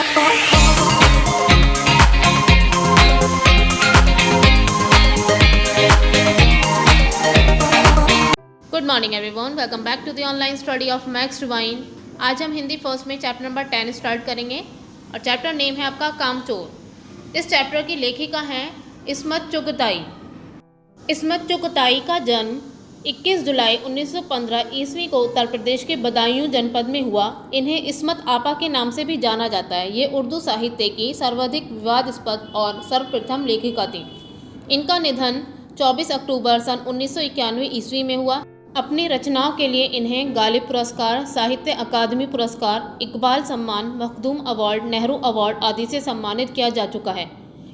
Good morning everyone, welcome back to the online study of maths Divine. आज हम Hindi first में chapter number 10 start करेंगे और chapter name है आपका कामचोर। इस चैप्टर की लेखिका हैं इस्मत चुगताई। इस्मत चुगताई का जन्म 21 जुलाई 1915 ईस्वी को उत्तर प्रदेश के बदायूं जनपद में हुआ। इन्हें इस्मत आपा के नाम से भी जाना जाता है। ये उर्दू साहित्य की सर्वाधिक विवादास्पद और सर्वप्रथम लेखिका थी। इनका निधन 24 अक्टूबर सन 1991 ईस्वी में हुआ। अपनी रचनाओं के लिए इन्हें गालिब पुरस्कार, साहित्य अकादमी पुरस्कार, इकबाल सम्मान, मखदूम अवार्ड, नेहरू अवार्ड आदि से सम्मानित किया जा चुका है।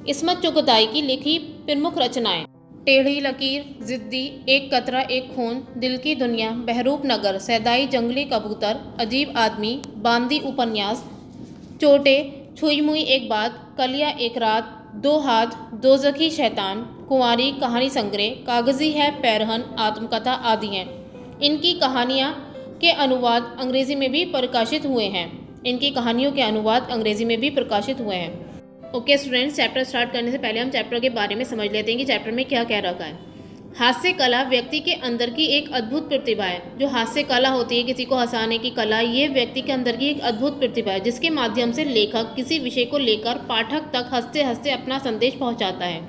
इस्मत चुगताई की लिखी प्रमुख रचनाएं: टेढ़ी लकीर, जिद्दी, एक कतरा एक खून, दिल की दुनिया, बहरूप नगर, सैदाई जंगली कबूतर, अजीब आदमी, बांदी उपन्यास, चोटे, छुई मुई एक बात, कलिया एक रात, दो हाथ, दोज़खी शैतान, कुंवारी कहानी संग्रह, कागजी है पैरहन, आत्मकथा आदि हैं। इनकी कहानियाँ के अनुवाद अंग्रेज़ी में भी प्रकाशित हुए हैं। इनकी कहानियों के अनुवाद अंग्रेज़ी में भी प्रकाशित हुए हैं। ओके स्टूडेंट्स, चैप्टर स्टार्ट करने से पहले हम चैप्टर के बारे में समझ लेते हैं कि चैप्टर में क्या क्या रखा है। हास्य कला व्यक्ति के अंदर की एक अद्भुत प्रतिभा है। जो हास्य कला होती है, किसी को हंसाने की कला, ये व्यक्ति के अंदर की एक अद्भुत प्रतिभा है जिसके माध्यम से लेखक किसी विषय को लेकर पाठक तक हंसते हंसते अपना संदेश पहुंचाता है।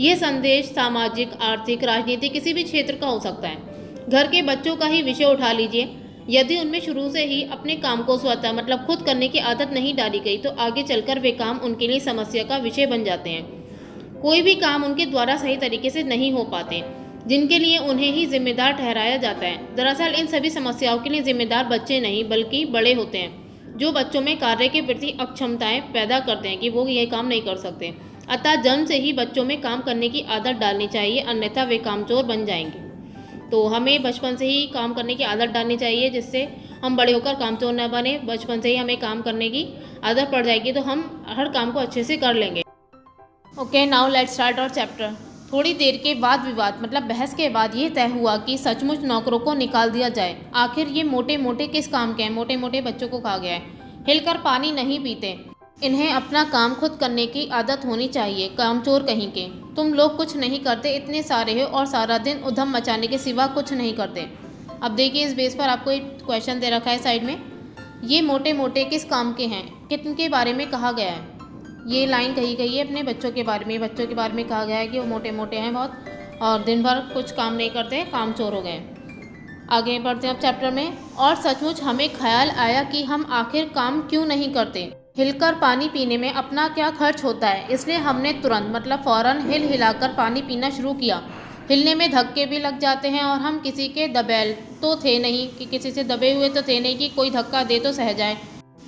ये संदेश सामाजिक, आर्थिक, राजनीतिक किसी भी क्षेत्र का हो सकता है। घर के बच्चों का ही विषय उठा लीजिए, यदि उनमें शुरू से ही अपने काम को स्वतः मतलब खुद करने की आदत नहीं डाली गई तो आगे चलकर वे काम उनके लिए समस्या का विषय बन जाते हैं। कोई भी काम उनके द्वारा सही तरीके से नहीं हो पाते, जिनके लिए उन्हें ही जिम्मेदार ठहराया जाता है। दरअसल इन सभी समस्याओं के लिए जिम्मेदार बच्चे नहीं बल्कि बड़े होते हैं, जो बच्चों में कार्य के प्रति अक्षमताएं पैदा करते हैं कि वो ये काम नहीं कर सकते। अतः जन्म से ही बच्चों में काम करने की आदत डालनी चाहिए, अन्यथा वे कामचोर बन जाएंगे। तो हमें बचपन से ही काम करने की आदत डालनी चाहिए, जिससे हम बड़े होकर कामचोर न बने। बचपन से ही हमें काम करने की आदत पड़ जाएगी तो हम हर काम को अच्छे से कर लेंगे। Okay, now let's start our chapter. थोड़ी देर के वाद विवाद मतलब बहस के बाद ये तय हुआ कि सचमुच नौकरों को निकाल दिया जाए। आखिर ये मोटे मोटे किस काम के हैं? मोटे मोटे बच्चों को कहा गया है। हिलकर पानी नहीं पीते, इन्हें अपना काम खुद करने की आदत होनी चाहिए। कामचोर कहीं के, तुम लोग कुछ नहीं करते, इतने सारे हो और सारा दिन उधम मचाने के सिवा कुछ नहीं करते। अब देखिए, इस बेस पर आपको एक क्वेश्चन दे रखा है साइड में। ये मोटे मोटे किस काम के हैं, किनके बारे में कहा गया है? ये लाइन कही गई है अपने बच्चों के बारे में। बच्चों के बारे में कहा गया है कि वो मोटे मोटे हैं बहुत और दिन भर कुछ काम नहीं करते, कामचोर हो गए। आगे बढ़ते हैं अब चैप्टर में। और सचमुच हमें ख्याल आया कि हम आखिर काम क्यों नहीं करते। हिलकर पानी पीने में अपना क्या खर्च होता है, इसलिए हमने तुरंत मतलब फ़ौरन हिल हिलाकर पानी पीना शुरू किया। हिलने में धक्के भी लग जाते हैं और हम किसी के दबेल तो थे नहीं कि किसी से दबे हुए तो थे नहीं कि कोई धक्का दे तो सह जाए।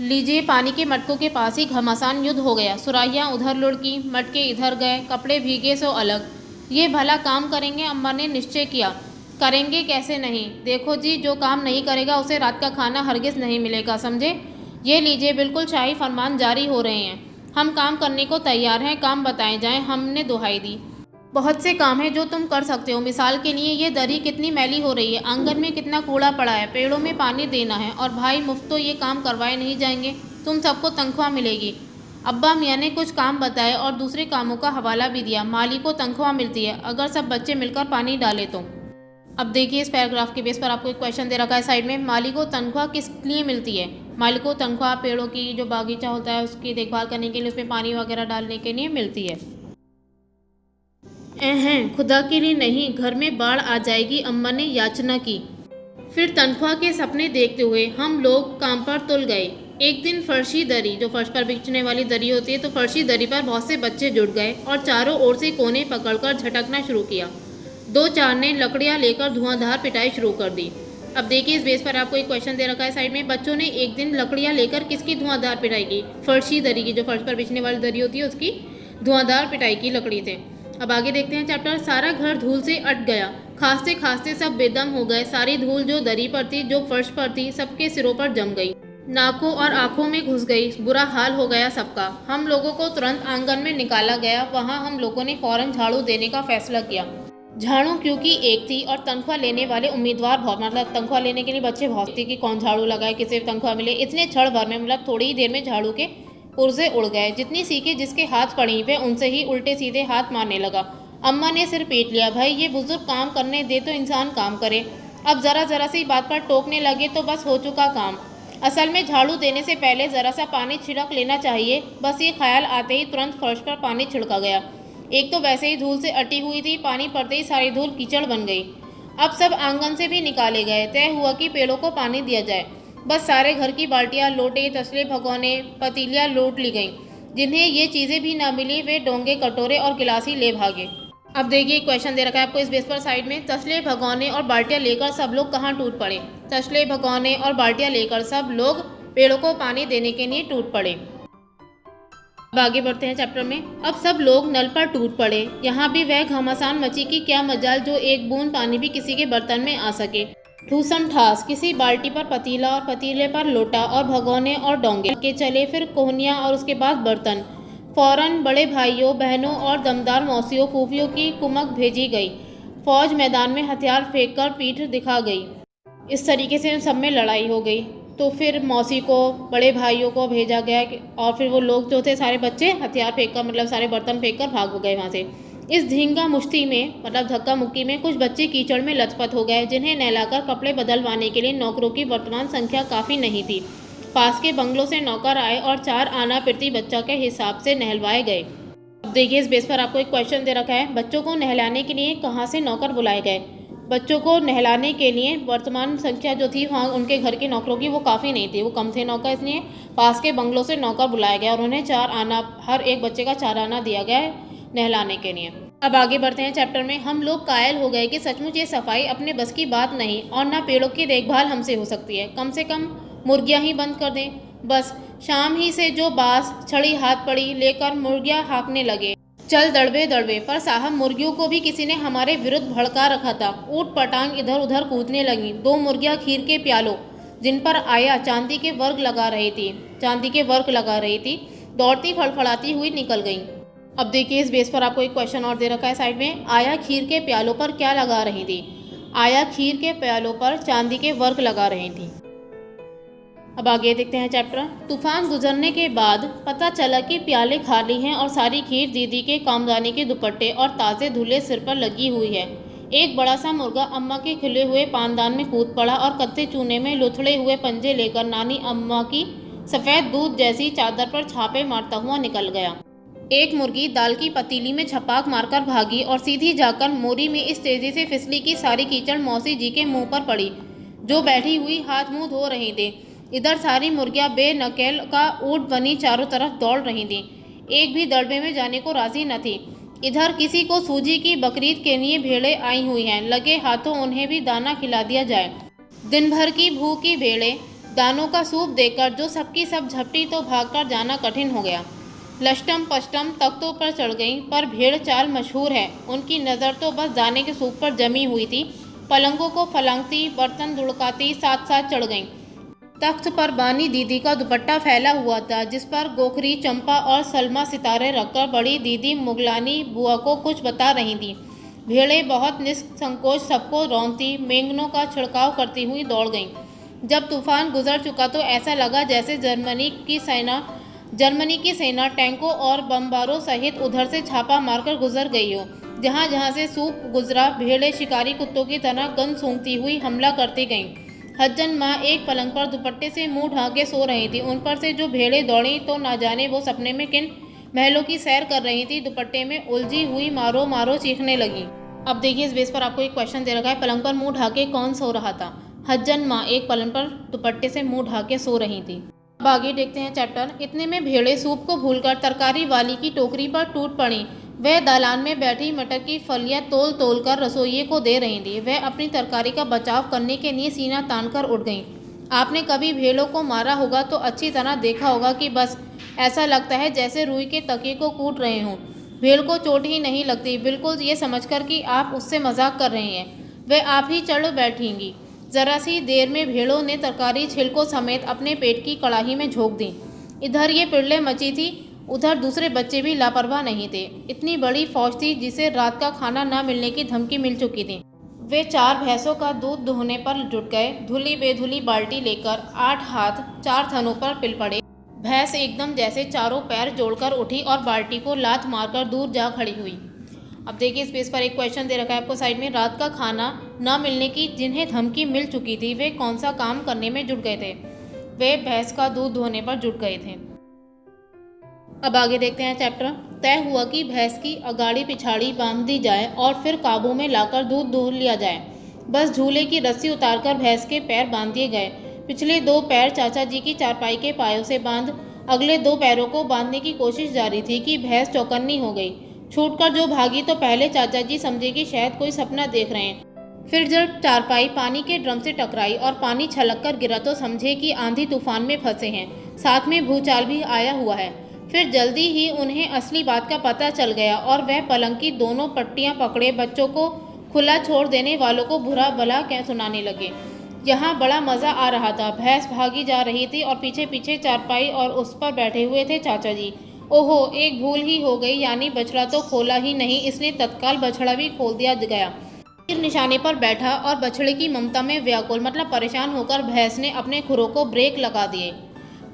लीजिए, पानी के मटकों के पास ही घमासान युद्ध हो गया। सुराहियाँ उधर लुढ़की, मटके इधर गए, कपड़े भीगे सो अलग। ये भला काम करेंगे? अम्मा ने निश्चय किया। करेंगे कैसे नहीं? देखो जी, जो काम नहीं करेगा उसे रात का खाना हरगिज़ नहीं मिलेगा, समझे? ये लीजिए, बिल्कुल शाही फरमान जारी हो रहे हैं। हम काम करने को तैयार हैं, काम बताए जाएं। हमने दुहाई दी। बहुत से काम हैं जो तुम कर सकते हो। मिसाल के लिए ये दरी कितनी मैली हो रही है, आंगन में कितना कूड़ा पड़ा है, पेड़ों में पानी देना है। और भाई मुफ्त तो ये काम करवाए नहीं जाएंगे, तुम सबको तनख्वाह मिलेगी। अब्बा मियाँ ने कुछ काम बताए और दूसरे कामों का हवाला भी दिया। माली को तनख्वाह मिलती है अगर सब बच्चे मिलकर पानी डाले तो। अब देखिए, इस पैराग्राफ के बेस पर आपको एक क्वेश्चन दे रखा है साइड में। माली को तनख्वाह किस लिए मिलती है? माली को तनख्वाह पेड़ों की जो बागीचा होता है उसकी देखभाल करने के लिए, उसमें पानी वगैरह डालने के लिए मिलती है। खुदा के लिए नहीं, घर में बाढ़ आ जाएगी, अम्मा ने याचना की। फिर तनख्वाह के सपने देखते हुए हम लोग काम पर तुल गए। एक दिन फर्शी दरी, जो फर्श पर बिछने वाली दरी होती है, तो फर्शी दरी पर बहुत से बच्चे जुट गए और चारों ओर से कोने पकड़कर झटकना शुरू किया। दो चार ने लकड़ियाँ लेकर धुआंधार पिटाई शुरू कर दी। अब देखिए, इस बेस पर आपको एक क्वेश्चन दे रखा है साइड में। बच्चों ने एक दिन लकड़ियाँ लेकर किसकी धुआंधार पिटाई की? फर्शी दरी की, जो फर्श पर बिछने वाली दरी होती है उसकी धुआंधार पिटाई की लकड़ी से। अब आगे देखते हैं चैप्टर। सारा घर धूल से अट गया, खांसते खांसते सब बेदम हो गए। सारी धूल जो दरी पर थी, जो फर्श पर थी, सबके सिरों पर जम गई, नाकों और आंखों में घुस गई। बुरा हाल हो गया सबका। हम लोगों को तुरंत आंगन में निकाला गया। वहाँ हम लोगों ने फौरन झाड़ू देने का फैसला किया। झाड़ू क्योंकि एक थी और तनख्वाह लेने वाले उम्मीदवार बहुत, मतलब तनख्वाह लेने के लिए बच्चे बहुत थे कि कौन झाड़ू लगाए, किसे तनख्वाह मिले। इतने क्षण भर में मतलब थोड़ी ही देर में झाड़ू के पुर्जे उड़ गए। जितनी सीखे जिसके हाथ पड़ी वह उनसे ही उल्टे सीधे हाथ मारने लगा। अम्मा ने सिर पीट लिया। भाई ये बुजुर्ग काम करने दे तो इंसान काम करे, अब जरा जरा सी बात पर टोकने लगे तो बस हो चुका काम। असल में झाड़ू देने से पहले जरा सा पानी छिड़क लेना चाहिए। बस ये ख्याल आते ही तुरंत फर्श पर पानी छिड़का गया। एक तो वैसे ही धूल से अटी हुई थी, पानी पड़ते ही सारी धूल कीचड़ बन गई। अब सब आंगन से भी निकाले गए। तय हुआ कि पेड़ों को पानी दिया जाए। बस सारे घर की बाल्टियां, लोटे, तसले, भगोने, पतीलियां लूट ली गईं। जिन्हें ये चीज़ें भी ना मिली वे डोंगे, कटोरे और गिलास ही ले भागे। अब देखिए क्वेश्चन दे रखा है आपको इस बेस पर साइड में, तसले, भगोने और बाल्टियां लेकर सब लोग कहाँ टूट पड़े। तसले, भगोने और बाल्टियां लेकर सब लोग पेड़ों को पानी देने के लिए टूट पड़े। अब आगे बढ़ते हैं चैप्टर में। अब सब लोग नल पर टूट पड़े। यहाँ भी वह घमासान मची कि क्या मजाल जो एक बूंद पानी भी किसी के बर्तन में आ सके। ठूसम ठास, किसी बाल्टी पर पतीला और पतीले पर लोटा और भगोने और डोंगे के चले, फिर कोहनियाँ और उसके बाद बर्तन। फौरन बड़े भाइयों, बहनों और दमदार मौसियों, फूफियों की कुमक भेजी गई। फौज मैदान में हथियार फेंक कर पीठ दिखा गई। इस तरीके से सब में लड़ाई हो गई। तो फिर मौसी को, बड़े भाइयों को भेजा गया और फिर वो लोग जो थे सारे बच्चे हथियार फेंक कर, मतलब सारे बर्तन फेंक कर भाग गए वहाँ से। इस धींगा मुश्ती में, मतलब धक्का मुक्की में कुछ बच्चे कीचड़ में लथपथ हो गए, जिन्हें नहलाकर कपड़े बदलवाने के लिए नौकरों की वर्तमान संख्या काफ़ी नहीं थी। पास के बंगलों से नौकर आए और 4 आना प्रति बच्चा के हिसाब से नहलवाए गए। अब देखिए इस बेस पर आपको एक क्वेश्चन दे रखा है, बच्चों को नहलाने के लिए कहाँ से नौकर बुलाए गए। बच्चों को नहलाने के लिए वर्तमान संख्या जो थी वहाँ उनके घर के नौकरों की वो काफ़ी नहीं थी, वो कम थे नौकर, इसलिए पास के बंगलों से नौकर बुलाया गया और उन्हें 4 आना, हर एक बच्चे का 4 आना दिया गया है नहलाने के लिए। अब आगे बढ़ते हैं चैप्टर में। हम लोग कायल हो गए कि सचमुच ये सफाई अपने बस की बात नहीं और ना पेड़ों की देखभाल हमसे हो सकती है। कम से कम मुर्गियाँ ही बंद कर दें। बस शाम ही से जो बास, छड़ी, हाथ पड़ी लेकर मुर्गियाँ हाँकने लगे। चल दड़बे दड़बे, पर साहब मुर्गियों को भी किसी ने हमारे विरुद्ध भड़का रखा था। ऊट पटांग इधर उधर कूदने लगी। 2 मुर्गियाँ खीर के प्यालों जिन पर आया चांदी के वर्क लगा रही थी दौड़ती फड़फड़ाती हुई निकल गईं। अब देखिए इस बेस पर आपको एक क्वेश्चन और दे रखा है साइड में। आया खीर के प्यालों पर क्या लगा रही थी। आया खीर के प्यालों पर चांदी के वर्क लगा रही थी। अब आगे देखते हैं चैप्टर। तूफान गुजरने के बाद पता चला कि प्याले खाली हैं और सारी खीर दीदी के कामदानी के दुपट्टे और ताज़े धुले सिर पर लगी हुई है। एक बड़ा सा मुर्गा अम्मा के खुले हुए पानदान में कूद पड़ा और कत्ते चूने में लुथड़े हुए पंजे लेकर नानी अम्मा की सफ़ेद दूध जैसी चादर पर छापे मारता हुआ निकल गया। एक मुर्गी दाल की पतीली में छपाक मारकर भागी और सीधी जाकर मोरी में इस तेजी से फिसली कि सारी कीचड़ मौसी जी के मुंह पर पड़ी, जो बैठी हुई हाथ मुंह धो रही थी। इधर सारी मुर्गियां बेनकेल का ऊँट बनी चारों तरफ दौड़ रही थीं। एक भी दड़बे में जाने को राजी न थी। इधर किसी को सूजी की बकरीद के लिए भेड़ें आई हुई हैं, लगे हाथों उन्हें भी दाना खिला दिया जाए। दिन भर की भूखी भेड़ें दानों का सूप देकर जो सबकी सब झपटी तो भागकर जाना कठिन हो गया। लष्टम पष्टम तख्तों पर चढ़ गईं, पर भेड़ चाल मशहूर है। उनकी नज़र तो बस दाने के सूप पर जमी हुई थी। पलंगों को फलांगती, बर्तन धुड़काती साथ साथ चढ़ गईं। तख्त पर बानी दीदी का दुपट्टा फैला हुआ था, जिस पर गोखरी, चंपा और सलमा सितारे रखकर बड़ी दीदी मुगलानी बुआ को कुछ बता रही थी। भेड़ें बहुत निसंकोच सबको रौंदती, मेंगनों का छिड़काव करती हुई दौड़ गईं। जब तूफान गुजर चुका तो ऐसा लगा जैसे जर्मनी की सेना टैंकों और बमबारों सहित उधर से छापा मारकर गुजर गई हो। जहाँ जहाँ से सूप गुजरा, भेड़ें शिकारी कुत्तों की तरह गंध सूंघती हुई हमला करती गईं। हज्जन माँ एक पलंग पर दुपट्टे से मुंह ढांके सो रही थी। उन पर से जो भेड़ें दौड़ी तो ना जाने वो सपने में किन महलों की सैर कर रही थी। दुपट्टे में उलझी हुई मारो मारो चीखने लगी। अब देखिए इस बेस पर आपको एक क्वेश्चन दे रखा है, पलंग पर मुंह ढाके कौन सो रहा था। हज्जन माँ एक पलंग पर दुपट्टे से मुंह ढाके सो रही थी। अब आगे देखते हैं चैप्टर। इतने में भेड़ें सूप को भूलकर तरकारी वाली की टोकरी पर टूट पड़ी। वह दालान में बैठी मटर की फलियां तोल तोल कर रसोइये को दे रही थी। वह अपनी तरकारी का बचाव करने के लिए सीना तानकर उठ गईं। आपने कभी भेड़ों को मारा होगा तो अच्छी तरह देखा होगा कि बस ऐसा लगता है जैसे रुई के तकिए को कूट रहे हों। भेड़ को चोट ही नहीं लगती, बिल्कुल ये समझकर कि आप उससे मजाक कर रहे हैं। वह आप ही चढ़ बैठेंगी। जरा सी देर में भेड़ों ने तरकारी छिलकों समेत अपने पेट की कड़ाही में झोंक दी। इधर ये पिड़ले मची थी, उधर दूसरे बच्चे भी लापरवाह नहीं थे। इतनी बड़ी फौज थी जिसे रात का खाना न मिलने की धमकी मिल चुकी थी। वे 4 भैंसों का दूध दुहने पर जुट गए। धुली बेधुली बाल्टी लेकर 8 हाथ 4 थनों पर पिल पड़े। भैंस एकदम जैसे चारों पैर जोड़कर उठी और बाल्टी को लात मारकर दूर जा खड़ी हुई। अब देखिए इस पेज पर एक क्वेश्चन दे रखा है आपको साइड में, रात का खाना न मिलने की जिन्हें धमकी मिल चुकी थी वे कौन सा काम करने में जुट गए थे? वे भैंस का दूध धोने पर जुट गए थे। अब आगे देखते हैं चैप्टर। तय हुआ कि भैंस की अगाड़ी पिछाड़ी बांध दी जाए और फिर काबू में लाकर दूध दूह लिया जाए। बस झूले की रस्सी उतारकर भैंस के पैर बांध दिए गए। पिछले 2 पैर चाचा जी की चारपाई के पायों से बांध अगले 2 पैरों को बांधने की कोशिश जारी थी कि भैंस चौकन्नी हो गई। छूटकर जो भागी तो पहले चाचा जी समझे कि शायद कोई सपना देख रहे हैं। फिर जब चारपाई पानी के ड्रम से टकराई और पानी छलक कर गिरा तो समझे कि आंधी तूफान में फंसे हैं, साथ में भूचाल भी आया हुआ है। फिर जल्दी ही उन्हें असली बात का पता चल गया और वह पलंग की दोनों पट्टियां पकड़े बच्चों को खुला छोड़ देने वालों को बुरा भला क्या सुनाने लगे। यहाँ बड़ा मज़ा आ रहा था। भैंस भागी जा रही थी और पीछे पीछे चारपाई और उस पर बैठे हुए थे चाचा जी। ओहो, एक भूल ही हो गई, यानी बछड़ा तो खोला ही नहीं, इसलिए तत्काल बछड़ा भी खोल दिया गया। तीर निशाने पर बैठा और बछड़े की ममता में व्याकुल मतलब परेशान होकर भैंस ने अपने खुरों को ब्रेक लगा दिए।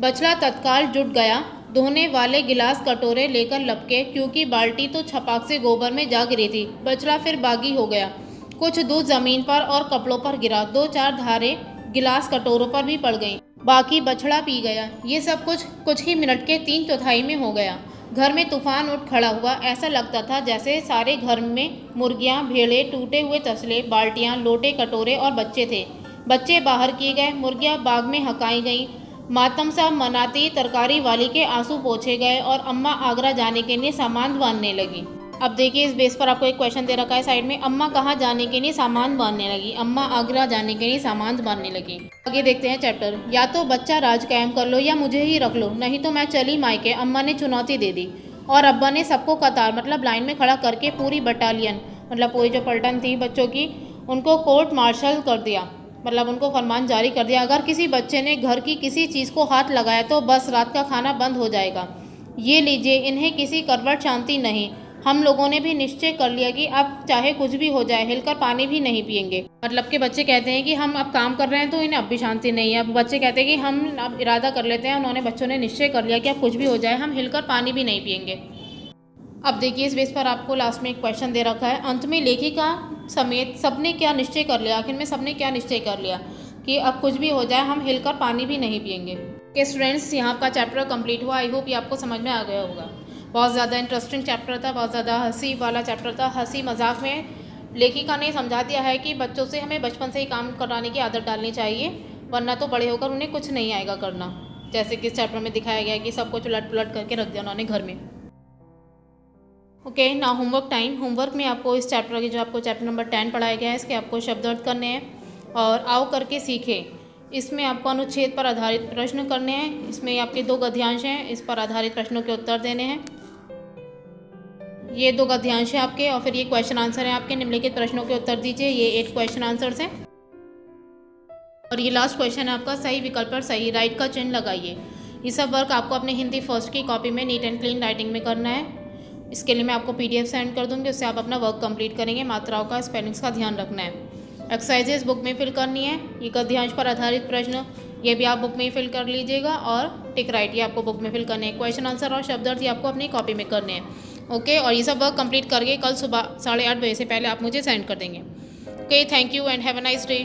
बछड़ा तत्काल जुट गया। धोने वाले गिलास कटोरे लेकर लपके, क्योंकि बाल्टी तो छपाक से गोबर में जा गिरी थी। बछड़ा फिर बागी हो गया। कुछ दूध जमीन पर और कपड़ों पर गिरा। 2-4 धारें गिलास कटोरों पर भी पड़ गईं। बाकी बछड़ा पी गया। ये सब कुछ ही मिनट के 3/4 में हो गया। घर में तूफान उठ खड़ा हुआ। ऐसा लगता था जैसे सारे घर में मुर्गियां, भेड़े, टूटे हुए तसले, बाल्टियां, लोटे, कटोरे और बच्चे थे। बच्चे बाहर किए गए, मुर्गियां बाग में हकाई गईं। मातम सा मनाती तरकारी वाली के आंसू पोंछे गए और अम्मा आगरा जाने के लिए सामान बांधने लगी। अब देखिए इस बेस पर आपको एक क्वेश्चन दे रखा है साइड में, अम्मा कहाँ जाने के लिए सामान बांधने लगी? अम्मा आगरा जाने के लिए सामान बांधने लगी। आगे देखते हैं चैप्टर। या तो बच्चा राज कायम कर लो या मुझे ही रख लो, नहीं तो मैं चली मायके, अम्मा ने चुनौती दे दी। और अब्बा ने सबको कतार मतलब लाइन में खड़ा करके पूरी बटालियन मतलब पूरी जो पलटन थी बच्चों की, उनको कोर्ट मार्शल कर दिया, मतलब उनको फरमान जारी कर दिया। अगर किसी बच्चे ने घर की किसी चीज़ को हाथ लगाया तो बस रात का खाना बंद हो जाएगा। ये लीजिए, इन्हें किसी करवट शांति नहीं। हम लोगों ने भी निश्चय कर लिया कि अब चाहे कुछ भी हो जाए हिलकर पानी भी नहीं पियेंगे। मतलब के बच्चे कहते हैं कि हम अब काम कर रहे हैं तो इन्हें अब भी शांति नहीं है। अब बच्चे कहते हैं कि हम अब इरादा कर लेते हैं, उन्होंने बच्चों ने निश्चय कर लिया कि अब कुछ भी हो जाए हम हिलकर पानी भी नहीं पियेंगे। अब देखिए इस बेस पर आपको लास्ट में एक क्वेश्चन दे रखा है। अंत में लेखिका समेत सबने क्या निश्चय कर लिया? आखिर में सबने क्या निश्चय कर लिया कि अब कुछ भी हो जाए हम हिलकर पानी भी नहीं पियेंगे। कि स्टूडेंट्स यहाँ का चैप्टर कंप्लीट हुआ। आई होप ये आपको समझ में आ गया होगा। बहुत ज़्यादा इंटरेस्टिंग चैप्टर था, बहुत ज़्यादा हंसी वाला चैप्टर था। हंसी मजाक में लेखिका ने समझा दिया है कि बच्चों से हमें बचपन से ही काम कराने की आदत डालनी चाहिए, वरना तो बड़े होकर उन्हें कुछ नहीं आएगा करना। जैसे कि इस चैप्टर में दिखाया गया है कि सब कुछ उलट पुलट करके रख दिया उन्होंने घर में। ओके, ना होमवर्क टाइम। होमवर्क में आपको इस चैप्टर की जो आपको चैप्टर नंबर 10 पढ़ाया गया है इसके आपको शब्द अर्थ करने हैं और आओ करके सीखें। इसमें आपको अनुच्छेद पर आधारित प्रश्न करने हैं। इसमें आपके 2 गद्यांश हैं, इस पर आधारित प्रश्नों के उत्तर देने हैं। ये 2 गद्यांश हैं आपके और फिर ये क्वेश्चन आंसर है आपके। निम्नलिखित प्रश्नों के उत्तर दीजिए। ये 8 क्वेश्चन आंसर्स हैं और ये लास्ट क्वेश्चन है आपका, सही विकल्प पर सही राइट का चिन्ह लगाइए। ये सब वर्क आपको अपने हिंदी फर्स्ट की कॉपी में नीट एंड क्लीन राइटिंग में करना है। इसके लिए मैं आपको PDF सेंड कर दूंगी, उससे आप अपना वर्क कंप्लीट करेंगे। मात्राओं का, स्पेलिंग्स का ध्यान रखना है। एक्सरसाइजेस बुक में फिल करनी है। ये गद्यांश पर आधारित प्रश्न ये भी आप बुक में ही फिल कर लीजिएगा और टिक राइट ये आपको बुक में फिल करने हैं। क्वेश्चन आंसर और शब्द अर्थ ये आपको अपनी कॉपी में करने हैं। ओके, और ये सब वर्क कंप्लीट करके कल सुबह 8:30 बजे से पहले आप मुझे सेंड कर देंगे। Okay, thank you and have a nice day.